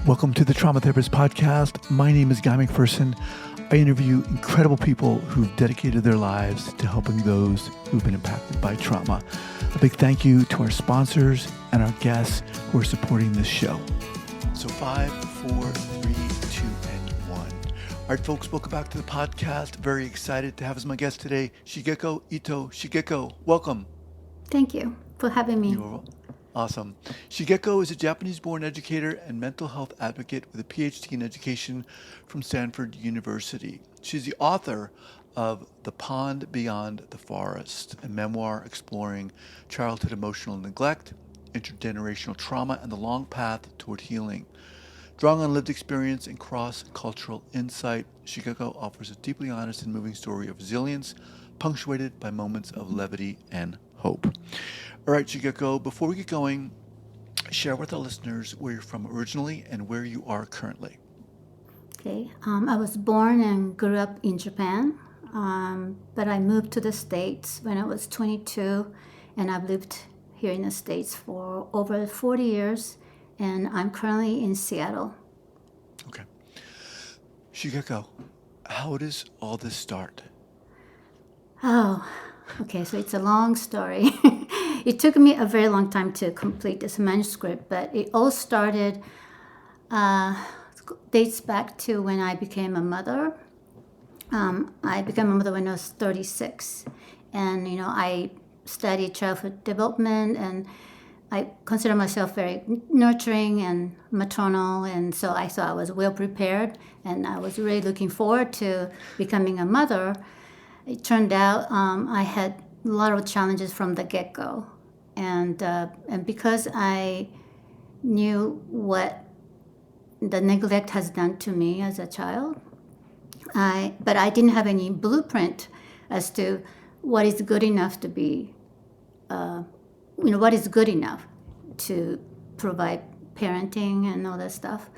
Welcome to the Trauma Therapist Podcast. My name is Guy McPherson. I interview incredible people who've dedicated their lives to helping those who've been impacted by trauma. A big thank you to our sponsors and our guests who are supporting this show. So 5, 4, 3, 2, and 1. All right, folks, welcome back to the podcast. Very excited to have as my guest today, Shigeko Ito. Shigeko, welcome. Thank you for having me. Awesome. Shigeko is a Japanese-born educator and mental health advocate with a PhD in education from Stanford University. She's the author of The Pond Beyond the Forest, a memoir exploring childhood emotional neglect, intergenerational trauma, and the long path toward healing. Drawing on lived experience and cross-cultural insight, Shigeko offers a deeply honest and moving story of resilience, punctuated by moments of levity and hope. All right, Shigeko, before we get going, share with our listeners where you're from originally and where you are currently. Okay, I was born and grew up in Japan, but I moved to the States when I was 22, and I've lived here in the States for over 40 years, and I'm currently in Seattle. Okay. Shigeko, how does all this start? Oh, okay, so it's a long story. It took me a very long time to complete this manuscript, but it all started, dates back to when I became a mother. I became a mother when I was 36, and I studied childhood development, and I consider myself very nurturing and maternal, and so I thought I was well prepared, and I was really looking forward to becoming a mother. It turned out I had a lot of challenges from the get-go, and because I knew what the neglect has done to me as a child, but I didn't have any blueprint as to what is good enough to be, what is good enough to provide parenting and all that stuff.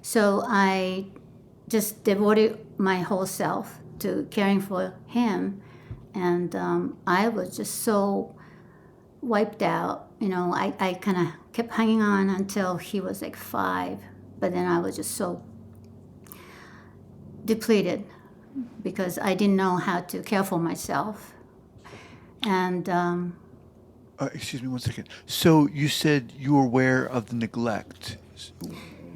So I just devoted my whole self to caring for him, and I was just so wiped out. I kind of kept hanging on until he was like 5, but then I was just so depleted because I didn't know how to care for myself. And excuse me one second. So you said you were aware of the neglect.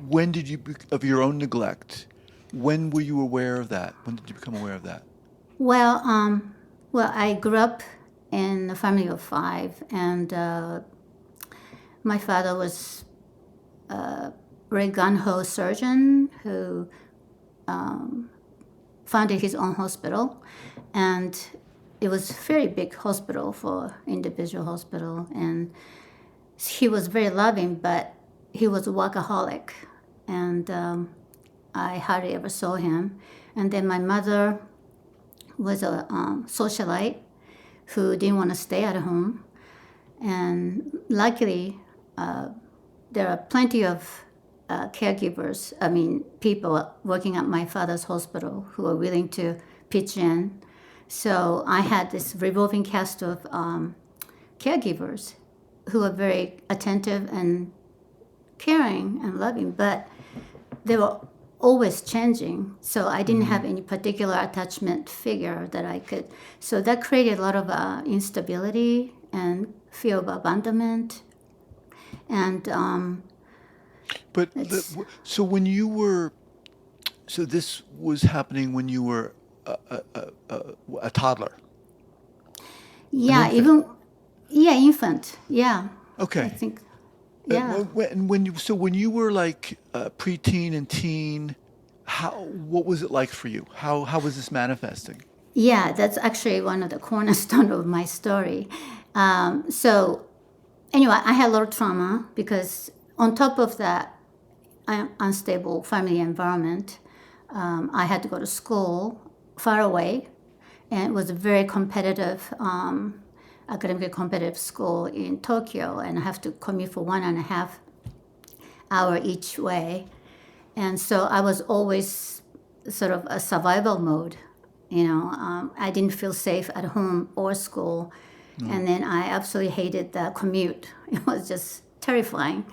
When did you, of your own neglect? When were you aware of that? When did you become aware of that? Well, I grew up in a family of 5, and my father was a very gung-ho surgeon who founded his own hospital, and it was a very big hospital for individual hospital, and he was very loving, but he was a workaholic, and I hardly ever saw him. And then my mother was a socialite who didn't want to stay at home. And luckily, there are plenty of caregivers, people working at my father's hospital who are willing to pitch in. So I had this revolving cast of caregivers who are very attentive and caring and loving, but they were always changing, so I didn't have any particular attachment figure that I could. So that created a lot of instability and fear of abandonment. And so when you were, so this was happening when you were a toddler. Yeah, infant. Yeah. Okay. I think. Yeah. When you were like preteen and teen, what was it like for you? How was this manifesting? Yeah, that's actually one of the cornerstones of my story. So anyway, I had a lot of trauma because on top of that unstable family environment, I had to go to school far away, and it was a very competitive academically competitive school in Tokyo, and I have to commute for 1.5 hours each way. And so I was always sort of a survival mode. I didn't feel safe at home or school. And then I absolutely hated the commute. It was just terrifying.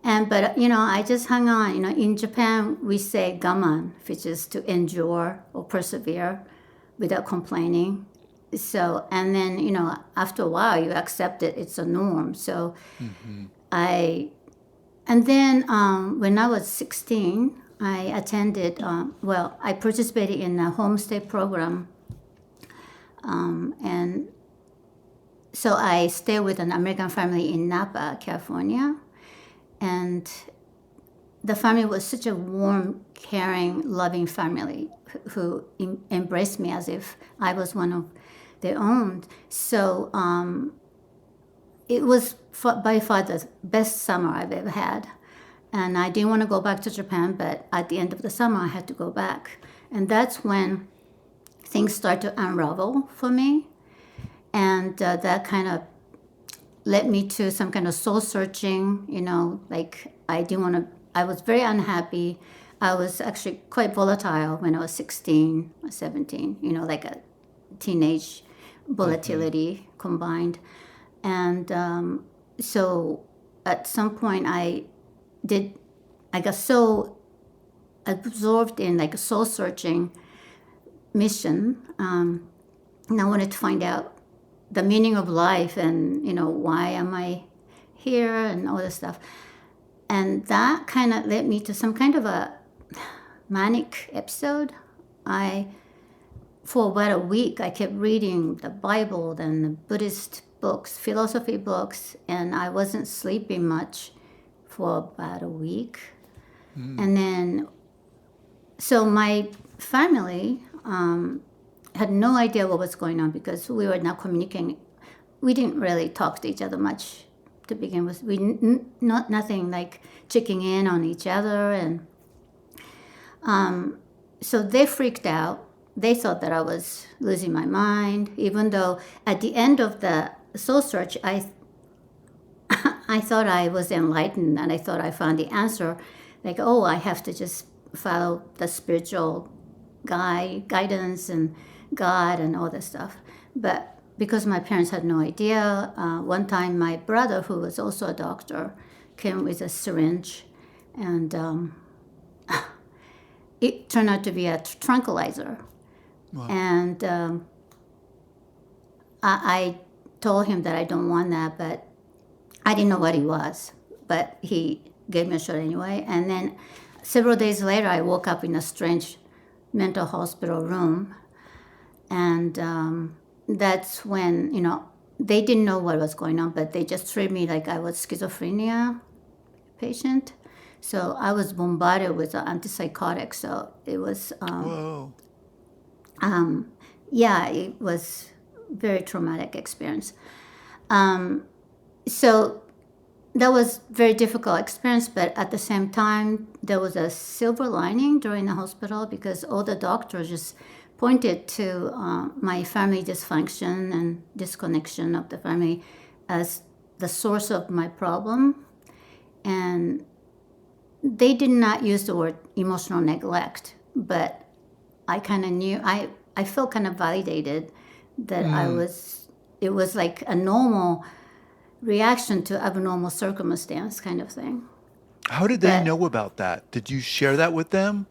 But I just hung on. In Japan we say gaman, which is to endure or persevere without complaining. So, and then after a while you accept it. It's a norm. So Mm-hmm. I and then when I was 16, I attended. I participated in a homestay program, and so I stayed with an American family in Napa, California, and the family was such a warm, caring, loving family who embraced me as if I was one of their own. So it was by far the best summer I've ever had. And I didn't want to go back to Japan, but at the end of the summer, I had to go back. And that's when things start to unravel for me. And that kind of led me to some kind of soul searching, like I didn't want to, I was very unhappy. I was actually quite volatile when I was 16 or 17, like a teenage Mm-hmm. volatility combined. And so at some point, did, I got so absorbed in like a soul searching mission. And I wanted to find out the meaning of life and, why am I here and all this stuff. And that kind of led me to some kind of a manic episode. I, for about a week, I kept reading the Bible and the Buddhist books, philosophy books, and I wasn't sleeping much for about a week. Mm. And then, so my family had no idea what was going on because we were not communicating. We didn't really talk to each other much to begin with. We not nothing like checking in on each other, and so they freaked out. They thought that I was losing my mind, even though at the end of the soul search, I thought I was enlightened and I thought I found the answer. Like, oh, I have to just follow the spiritual guidance and God and all this stuff. But because my parents had no idea, one time my brother, who was also a doctor, came with a syringe, and it turned out to be a tranquilizer. Wow. And I told him that I don't want that, but I didn't know what he was. But he gave me a shot anyway. And then several days later, I woke up in a strange mental hospital room. And that's when, they didn't know what was going on, but they just treated me like I was schizophrenia patient. So I was bombarded with antipsychotics. So it was, Whoa. yeah, it was very traumatic experience. So that was very difficult experience, but at the same time, there was a silver lining during the hospital because all the doctors just pointed to my family dysfunction and disconnection of the family as the source of my problem. And they did not use the word emotional neglect, but I kind of knew, I felt kind of validated that Mm. it was like a normal reaction to abnormal circumstance kind of thing. How did they But know about that? Did you share that with them?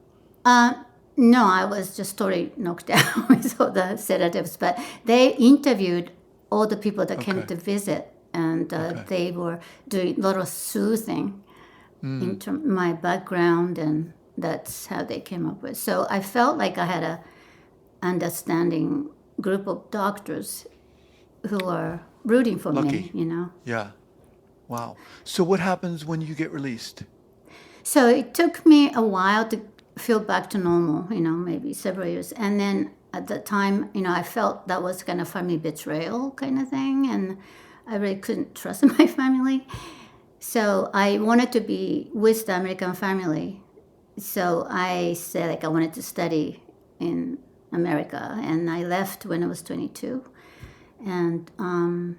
uh, no, I was just totally knocked out with all the sedatives. But they interviewed all the people that came Okay. to visit, and Okay. they were doing a lot of soothing Mm. into my background, and that's how they came up with. So I felt like I had a understanding group of doctors who are rooting for Lucky. me. Yeah. Wow. So what happens when you get released? So it took me a while to feel back to normal, maybe several years. And then at that time, I felt that was kind of family betrayal kind of thing. And I really couldn't trust my family. So I wanted to be with the American family. So I said, like, I wanted to study in America. And I left when I was 22. And, um,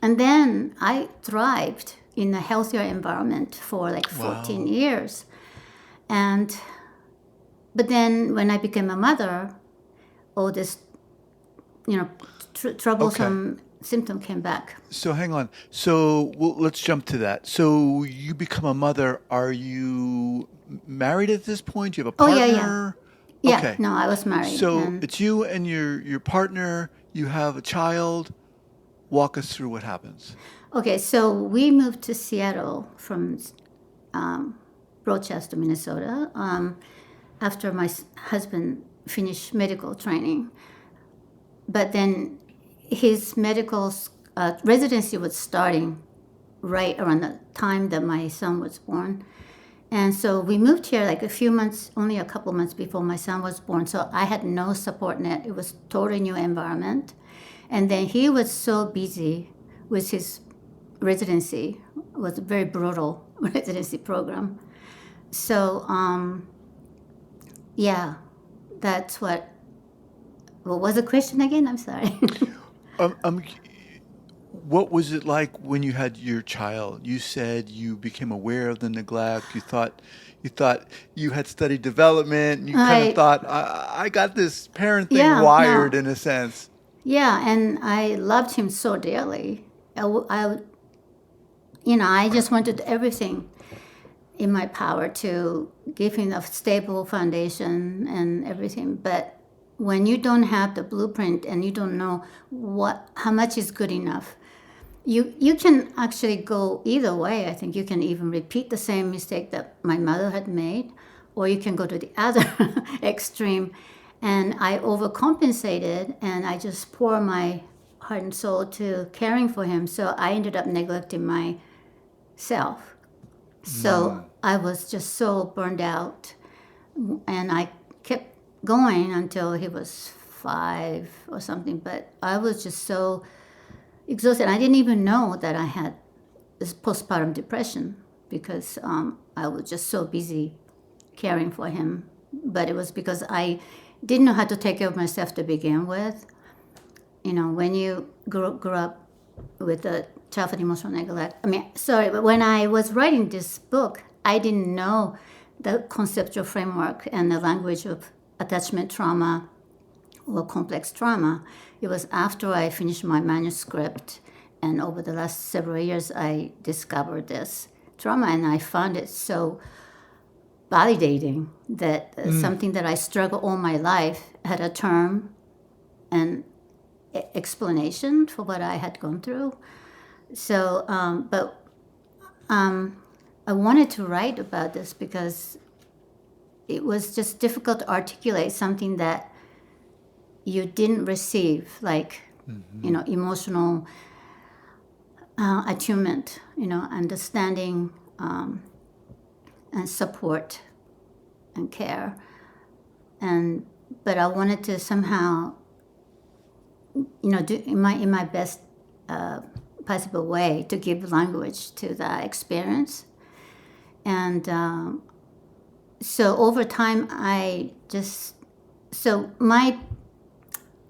and then I thrived in a healthier environment for like 14 Wow. years. And but then when I became a mother, all this, you know, Okay. troublesome symptom came back. So hang on. So let's jump to that. So you become a mother. Are you married at this point? Do you have a Oh yeah, yeah, partner? yeah. Okay. No, I was married, So and it's you and your partner. You have a child. Walk us through what happens. okay. So we moved to Seattle from um, Rochester, Minnesota, after my husband finished medical training. But then his medical residency was starting right around the time that my son was born. And so we moved here like a few months, only a couple months before my son was born. So I had no support net. It was totally new environment. And then he was so busy with his residency. It was a very brutal residency program. So yeah, that's what was the question again? I'm sorry. Um, um, what was it like when you had your child? You said you became aware of the neglect. You thought you had studied development. And you kind of I thought, I got this parent thing Yeah, wired no. in a sense. Yeah, and I loved him so dearly. I just wanted everything in my power to give him a stable foundation and everything. But when you don't have the blueprint and you don't know how much is good enough, you can actually go either way. I think you can even repeat the same mistake that my mother had made, or you can go to the other extreme. And I overcompensated and I just pour my heart and soul to caring for him. So I ended up neglecting myself. So Mm. I was just so burned out. And I kept going until he was 5 or something. But I was just so exhausted. I didn't even know that I had this postpartum depression because I was just so busy caring for him. But it was because I didn't know how to take care of myself to begin with. When you grew up with a childhood emotional neglect. I mean, sorry, but when I was writing this book, I didn't know the conceptual framework and the language of attachment trauma or complex trauma. It was after I finished my manuscript, and over the last several years, I discovered this trauma, and I found it so validating that Mm. something that I struggled all my life had a term and explanation for what I had gone through. So, but I wanted to write about this because it was just difficult to articulate something that you didn't receive, like, Hmm. emotional attunement, understanding and support and care. And but I wanted to somehow, do in my best possible way to give language to that experience. And so over time,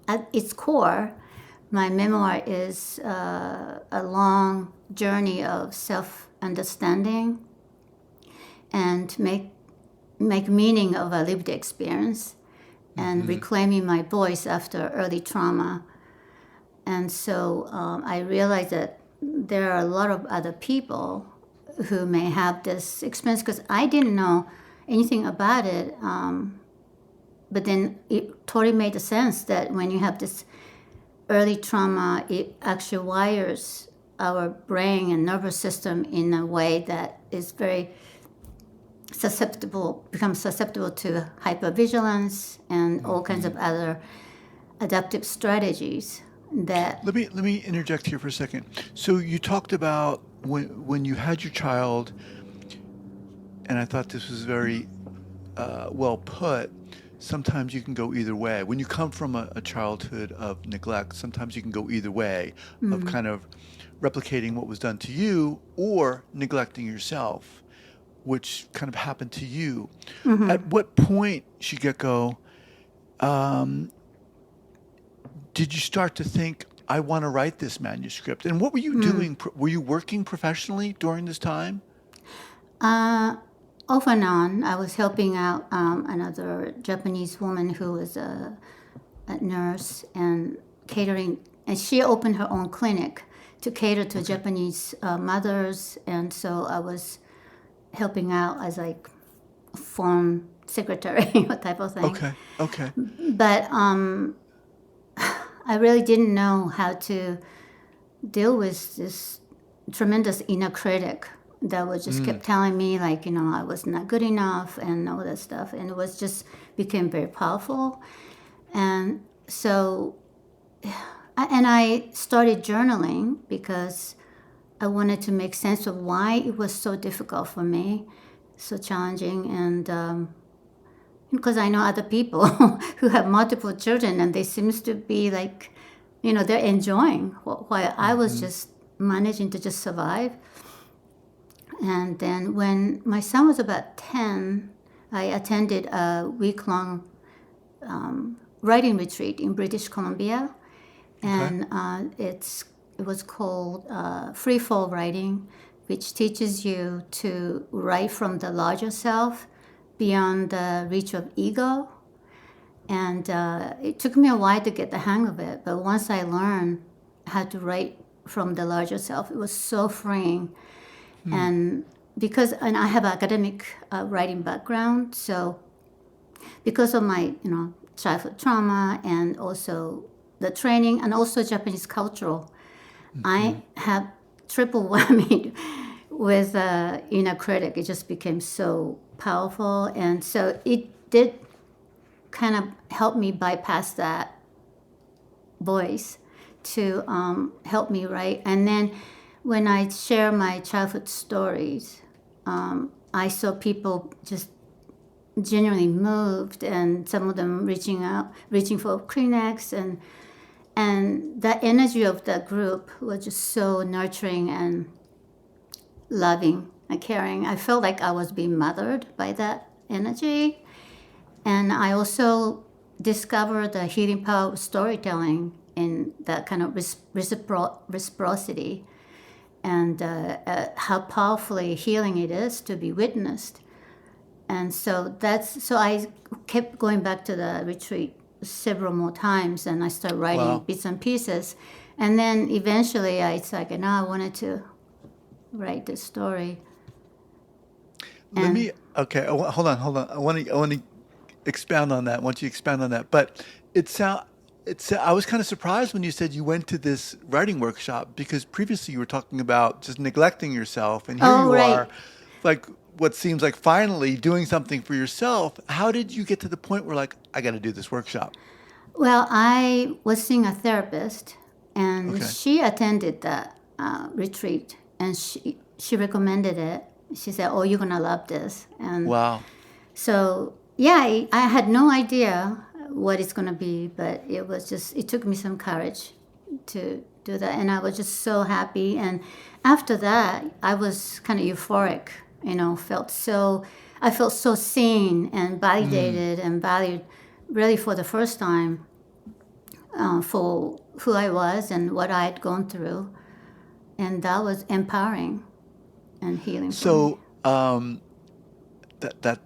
at its core, my memoir is a long journey of self understanding and make meaning of a lived experience and Hmm. reclaiming my voice after early trauma. And so I realized that there are a lot of other people who may have this experience because I didn't know anything about it. But then it totally made sense that when you have this early trauma, it actually wires our brain and nervous system in a way that is very becomes susceptible to hypervigilance and all kinds Hmm. of other adaptive strategies that. Let me interject here for a second. So you talked about when you had your child, and I thought this was very well put. Sometimes you can go either way. When you come from a childhood of neglect, sometimes you can go either way of kind of replicating what was done to you or neglecting yourself, which kind of happened to you. At what point, Shigeko, um, did you start to think, I want to write this manuscript? And what were you doing? Were you working professionally during this time? Uh, Off and on, I was helping out another Japanese woman who was a nurse and catering and she opened her own clinic to cater to Japanese mothers, and so I was helping out as like phone secretary type of thing. Okay. Okay. But I really didn't know how to deal with this tremendous inner critic that was just kept telling me like, I was not good enough and all that stuff, and it was just became very powerful. And so I started journaling because I wanted to make sense of why it was so difficult for me, so challenging, and because I know other people who have multiple children and they seems to be like, they're enjoying while I was just managing to just survive. And then when my son was about 10, I attended a week-long writing retreat in British Columbia, and it was called Free Fall Writing, which teaches you to write from the larger self beyond the reach of ego. And it took me a while to get the hang of it, but once I learned how to write from the larger self, it was so freeing. And and I have academic writing background, so because of my childhood trauma and also the training and also Japanese cultural, I have triple whammy with inner critic. It just became so powerful, and so it did kind of help me bypass that voice to help me write. And then when I share my childhood stories, I saw people just genuinely moved, and some of them reaching for Kleenex, and the energy of that group was just so nurturing and loving and caring. I felt like I was being mothered by that energy. And I also discovered the healing power of storytelling in that kind of reciprocity, and how powerfully healing it is to be witnessed. And so I kept going back to the retreat several more times, and I started writing Wow. bits and pieces. And then eventually it's like, I wanted to write this story. Let me. Okay. Hold on. Hold on. I want to expound on that. I want you to expound on that. But it sound. I was kind of surprised when you said you went to this writing workshop, because previously you were talking about just neglecting yourself, and here Oh, you right. are, like what seems like finally doing something for yourself. How did you get to the point where like I got to do this workshop? Well, I was seeing a therapist, and Okay. she attended the retreat, and she recommended it. She said, "Oh, you're gonna love this." And Wow. so, yeah, I had no idea what it's gonna be, but it took me some courage to do that, and I was just so happy. And after that, I was kind of euphoric. I felt so seen and validated and valued, really for the first time, for who I was and what I had gone through, and that was empowering and healing for me. So that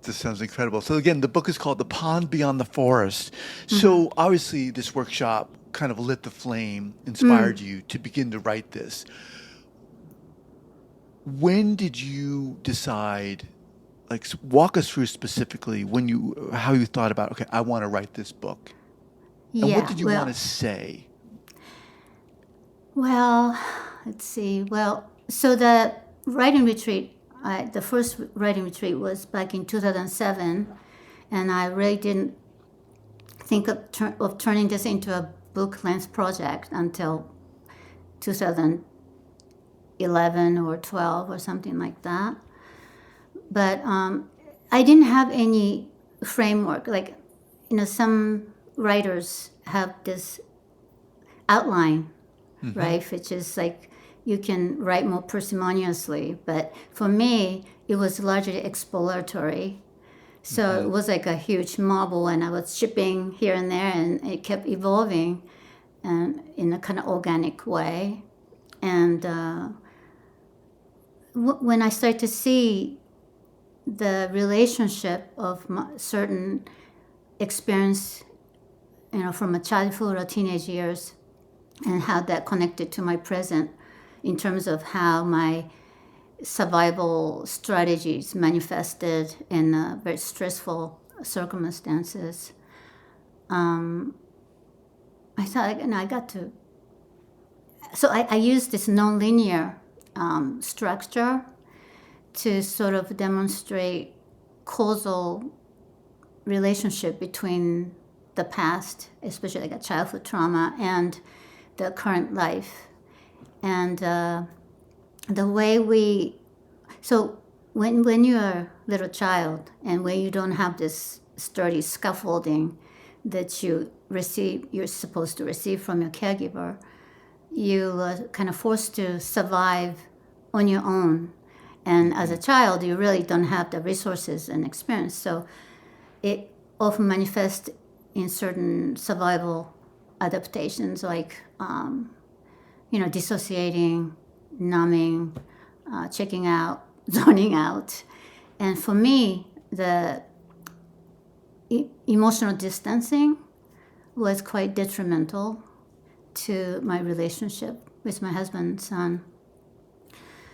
just sounds incredible. So again, the book is called The Pond Beyond the Forest. So obviously, this workshop kind of lit the flame, inspired you to begin to write this. When did you decide? Like, walk us through specifically how you thought about, okay, I want to write this book, and what Yeah, did you want to say? well, let's see. Well, so the writing retreat, the first writing retreat was back in 2007, and I really didn't think of turning this into a book length project until 2011 or 12 or something like that. But I didn't have any framework. Like, some writers have this outline, right? Which is like you can write more parsimoniously. But for me, it was largely exploratory. So it was like a huge marble, and I was shipping here and there, and it kept evolving, and in a kind of organic way. And when I started to see the relationship of certain experience, from a childhood or teenage years, and how that connected to my present in terms of how my survival strategies manifested in very stressful circumstances. I thought, and I got to, so I used this nonlinear structure to sort of demonstrate causal relationship between the past, especially like a childhood trauma, and the current life. And the way so when you're a little child and when you don't have this sturdy scaffolding that you're supposed to receive from your caregiver, you are kind of forced to survive on your own. And as a child, you really don't have the resources and experience. So it often manifests in certain survival adaptations like, dissociating, numbing, checking out, zoning out. And for me, the emotional distancing was quite detrimental to my relationship with my husband and son.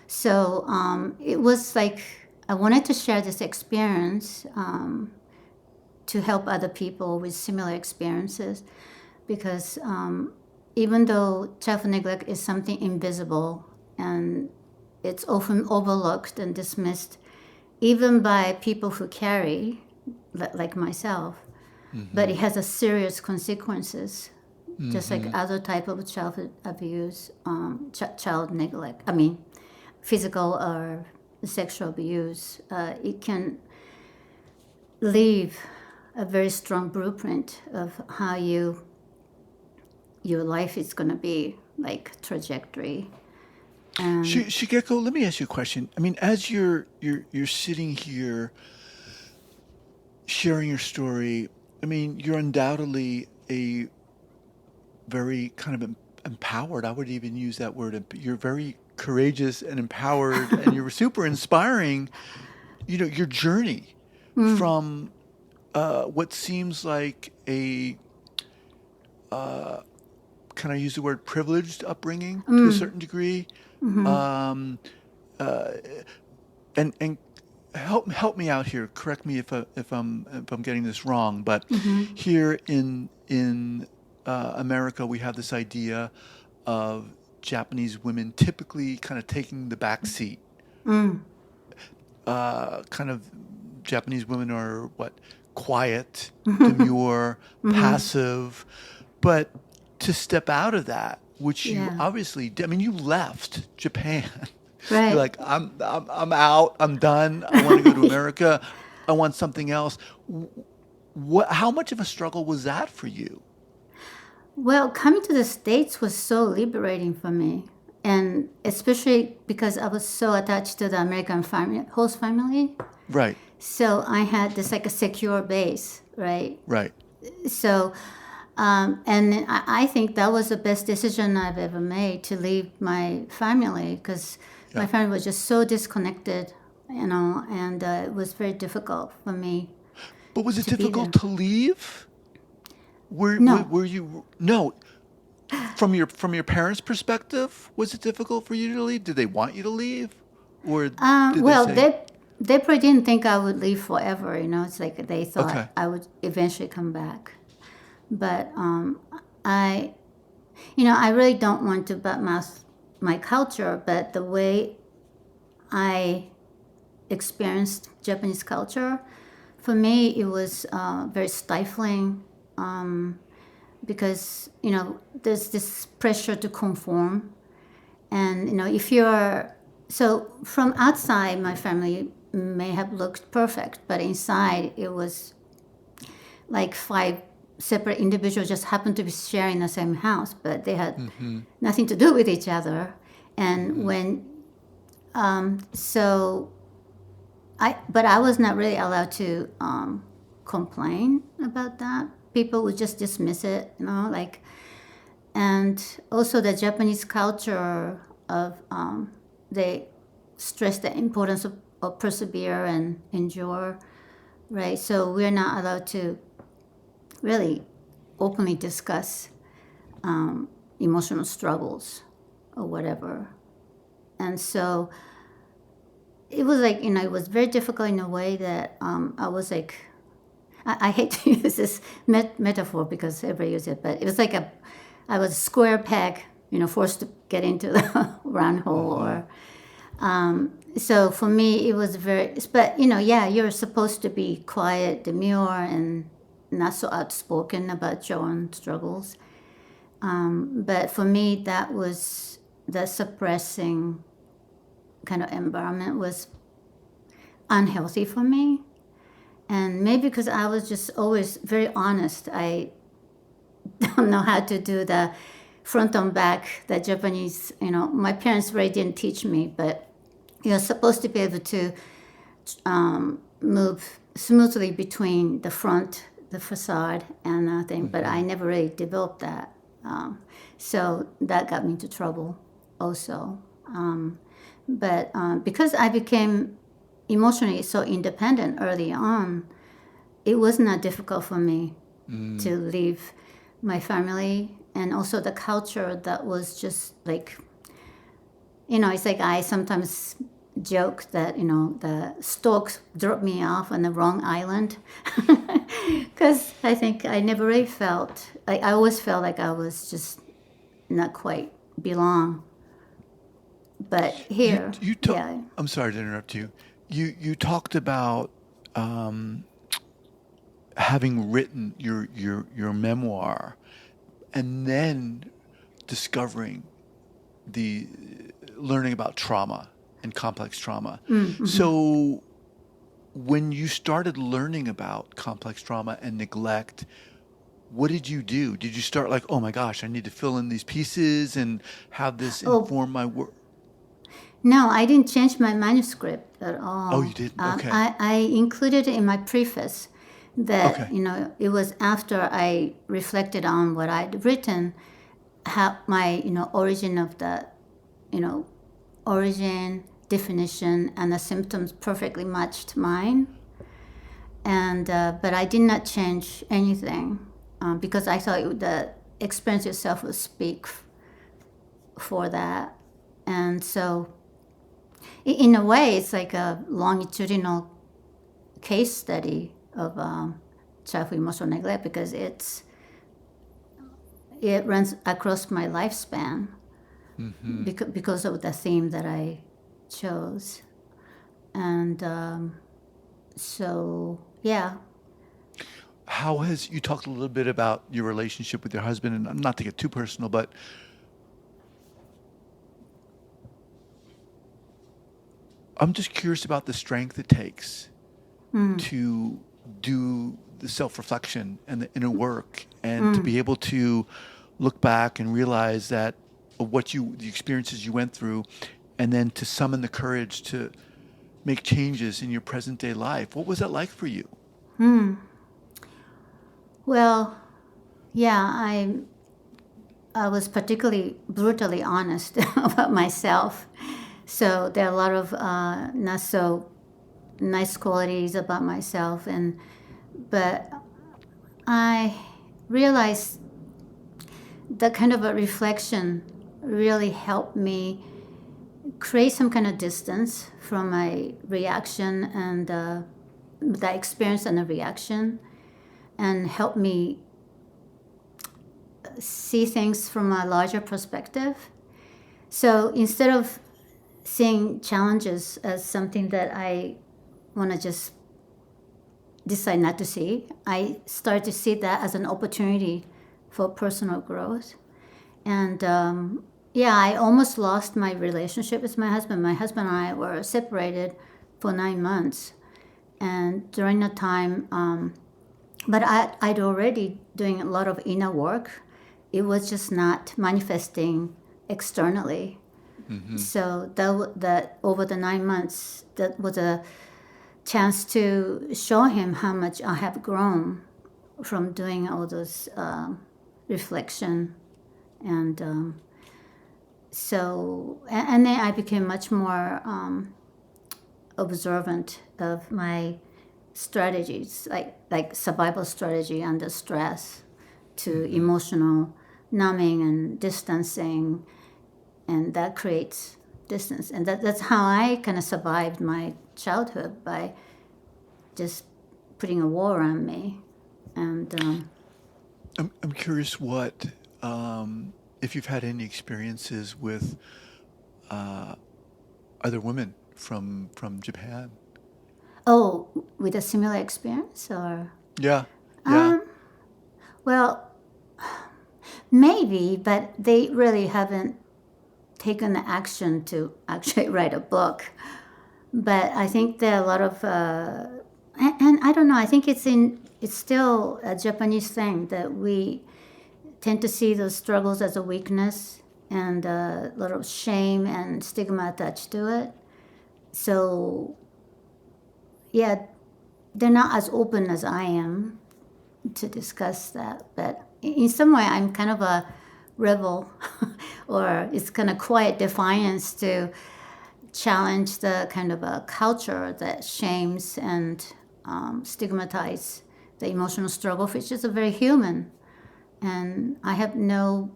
So it was like I wanted to share this experience to help other people with similar experiences, because even though child neglect is something invisible and it's often overlooked and dismissed, even by people who carry, like myself, but it has a serious consequences, just like other type of childhood abuse, child neglect. I mean, physical or sexual abuse. It can leave a very strong blueprint of how your life is going to be, like trajectory. And Shigeko, let me ask you a question. I mean, as you're sitting here sharing your story, I mean, you're undoubtedly a very kind of empowered. I would even use that word. You're very courageous and empowered, and you're super inspiring. Your journey from what seems like a can I use the word privileged upbringing to a certain degree, um, and help me out here. Correct me if I'm getting this wrong, but here in America we have this idea of Japanese women typically kind of taking the back seat. Kind of Japanese women are quiet, demure, passive, but to step out of that, which you yeah, obviously did. I mean, you left Japan. You're right. like, I'm out. I'm done. I want to go to America. I want something else. How much of a struggle was that for you? Well, coming to the States was so liberating for me. And especially because I was so attached to the American family, host family. Right, So I had this like a secure base, right? right. So, and I think that was the best decision I've ever made, to leave my family, because my Yeah. family was just so disconnected, and it was very difficult for me But was it to be difficult there. to leave? No. Were you no? From your parents' perspective, was it difficult for you to leave? Did they want you to leave, or did they Well, say, they probably didn't think I would leave forever. It's like they thought okay, I would eventually come back. But I, I really don't want to badmouth my culture, but the way I experienced Japanese culture, for me, it was very stifling, because there's this pressure to conform. And if you're so from outside, my family may have looked perfect, but inside it was like five separate individuals just happened to be sharing the same house, but they had nothing to do with each other. And so but I was not really allowed to complain about that. People would just dismiss it, like. And also the Japanese culture of they stress the importance of persevere and endure, right? So we're not allowed to really openly discuss, emotional struggles or whatever. And so it was like, it was very difficult in a way that I was like, I hate to use this metaphor because everybody uses it, but it was like I was a square peg, forced to get into the round hole. Or so for me, it was very, but yeah, you're supposed to be quiet, demure, and not so outspoken about your own struggles. But for me, that was the suppressing kind of environment was unhealthy for me. And maybe because I was just always very honest, I don't know how to do the front and back, the Japanese, my parents really didn't teach me, but you're supposed to be able to move smoothly between the front, the facade, and thing. But I never really developed that. So that got me into trouble also. But because I became emotionally so independent early on, it was not difficult for me to leave my family and also the culture that was just like, it's like I sometimes joke that, the storks dropped me off on the wrong island. Because I think I never really felt, I always felt like I was just not quite belong. But here, yeah. I'm sorry to interrupt you. You talked about having written your memoir and then discovering the learning about trauma and complex trauma. So when you started learning about complex trauma and neglect, what did you do? Did you start like, oh my gosh, I need to fill in these pieces and have this Oh, inform my work? no, I didn't change my manuscript at Oh, you all. didn't? Okay. I included in my preface that, Okay. it was after I reflected on what I'd written, how my, origin of the, you know, origin, definition, and the symptoms perfectly matched mine. And, but I did not change anything because I thought the experience itself would speak for that. And so, in a way, it's like a longitudinal case study of childhood emotional neglect because it runs across my lifespan because of the theme that I chose. And so, yeah. How has you talked a little bit about your relationship with your husband, and not to get too personal, but I'm just curious about the strength it takes to do the self-reflection and the inner work and to be able to look back and realize that the experiences you went through and then to summon the courage to make changes in your present day life. What was that like for you? Well, yeah, I was particularly brutally honest about myself. So there are a lot of not so nice qualities about myself, but I realized that kind of a reflection really helped me create some kind of distance from my reaction and the experience and the reaction, and help me see things from a larger perspective. So instead of seeing challenges as something that I want to just decide not to see, I start to see that as an opportunity for personal growth. And yeah, I almost lost my relationship with my husband. My husband and I were separated for 9 months. And during the time, but I'd already doing a lot of inner work. It was just not manifesting externally. So that over the 9 months, that was a chance to show him how much I have grown from doing all those reflection. And and then I became much more observant of my strategies, like survival strategy under stress, to emotional numbing and distancing, and that creates distance. And that's how I kind of survived my childhood, by just putting a wall around me. And I'm curious what if you've had any experiences with other women from Japan. oh, with a similar experience, or Yeah, yeah. um, well, maybe, but they really haven't taken the action to actually write a book. But I think there are a lot of, and I don't know. I think it's still a Japanese thing that we tend to see those struggles as a weakness, and a lot of shame and stigma attached to it. So yeah, they're not as open as I am to discuss that. But in some way, I'm kind of a rebel, or it's kind of quiet defiance to challenge the kind of a culture that shames and stigmatize the emotional struggle, which is a very human. And I have no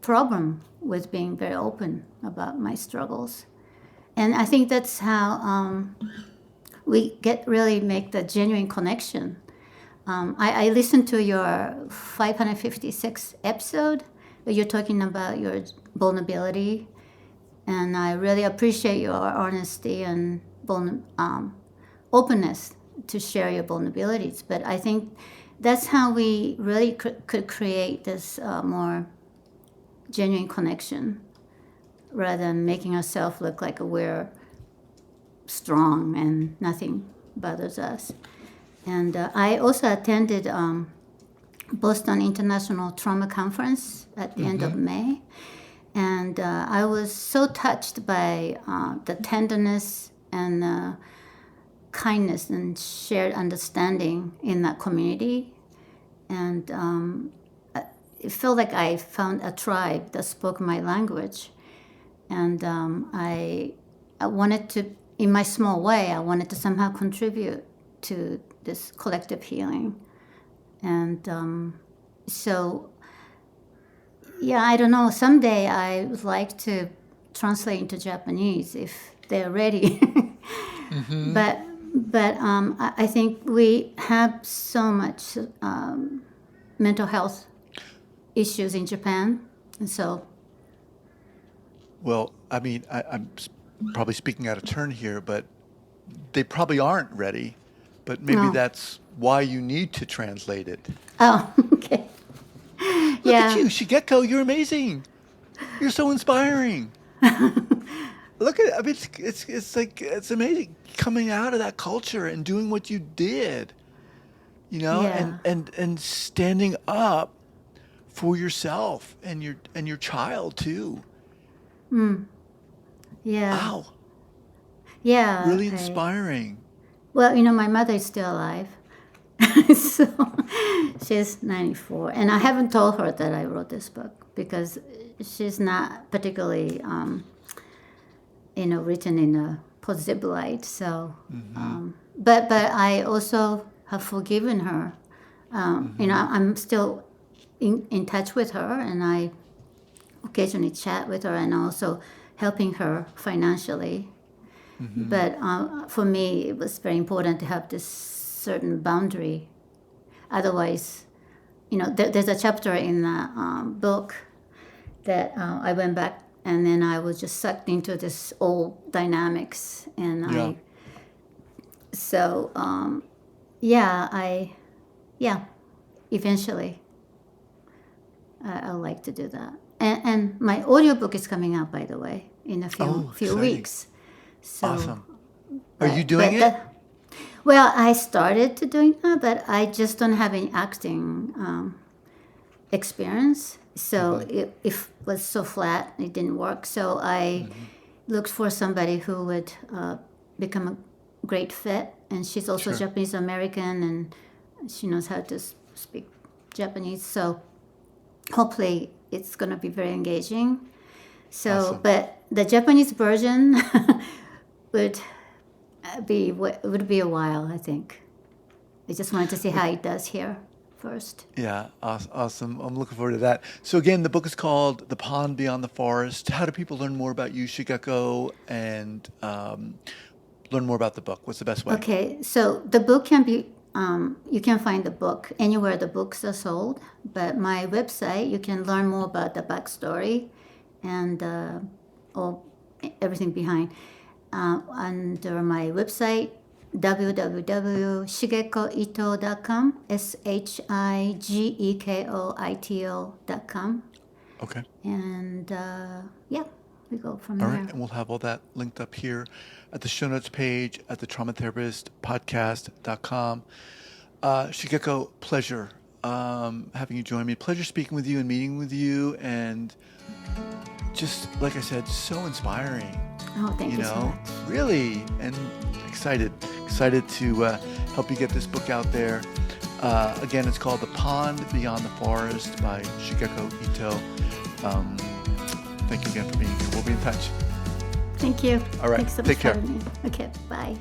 problem with being very open about my struggles. And I think that's how we get really make the genuine connection. I listened to your 556 episode where you're talking about your vulnerability, and I really appreciate your honesty and openness to share your vulnerabilities. But I think that's how we really could create this more genuine connection, rather than making ourselves look like we're strong and nothing bothers us. And I also attended Boston International Trauma Conference at the end of May. And I was so touched by the tenderness and kindness and shared understanding in that community. And it felt like I found a tribe that spoke my language. And I wanted to, in my small way, I wanted to somehow contribute to this collective healing. And so, yeah, I don't know. Someday I would like to translate into Japanese if they're ready. But I think we have so much mental health issues in Japan, and so Well, I mean, probably speaking out of turn here, but they probably aren't ready. But maybe no. that's why you need to translate it. Oh, okay. Look at Yeah. you, Shigeko. You're amazing. You're so inspiring. Look at, I mean, it's like, it's amazing coming out of that culture and doing what you did, you know, Yeah. and standing up for yourself and your child too. Yeah. Wow, Yeah. really inspiring. Well, my mother is still alive. So she's 94. And I haven't told her that I wrote this book because she's not particularly, written in a positive light. So, but I also have forgiven her. I'm still in touch with her, and I occasionally chat with her, and also helping her financially. But for me, it was very important to have this certain boundary. Otherwise, there's a chapter in the book that I went back, and then I was just sucked into this old dynamics, and Yeah. so yeah, eventually I'd like to do that. And my audiobook is coming out, by the way, in a few Oh, few exciting. weeks. So, Awesome. Are you doing it? Well, I started to doing that, but I just don't have any acting experience. So it was so flat, it didn't work. So I looked for somebody who would become a great fit. And she's also Sure. Japanese American, and she knows how to speak Japanese. So hopefully it's going to be very engaging. So, Awesome. but the Japanese version would be a while, I think. I just wanted to see how it does here first. Yeah, awesome. I'm looking forward to that. So again, the book is called The Pond Beyond the Forest. How do people learn more about you, Shigeko, and learn more about the book? What's the best way? Okay, so the book can be, you can find the book anywhere the books are sold, but my website, you can learn more about the backstory and all, everything behind. Under my website, www.shigekoito.com, SHIGEKOITO.com. Okay. And yeah, we go from All right. there. And we'll have all that linked up here at the show notes page at the traumatherapistpodcast.com. Shigeko, pleasure having you join me. Pleasure speaking with you and meeting with you. And just, like I said, so inspiring. Oh, thank you so much. Really, and excited to help you get this book out there. Again, it's called The Pond Beyond the Forest by Shigeko Ito. Thank you again for being here. We'll be in touch. Thank you. All right, Thanks so much take for care. having me. Okay, bye.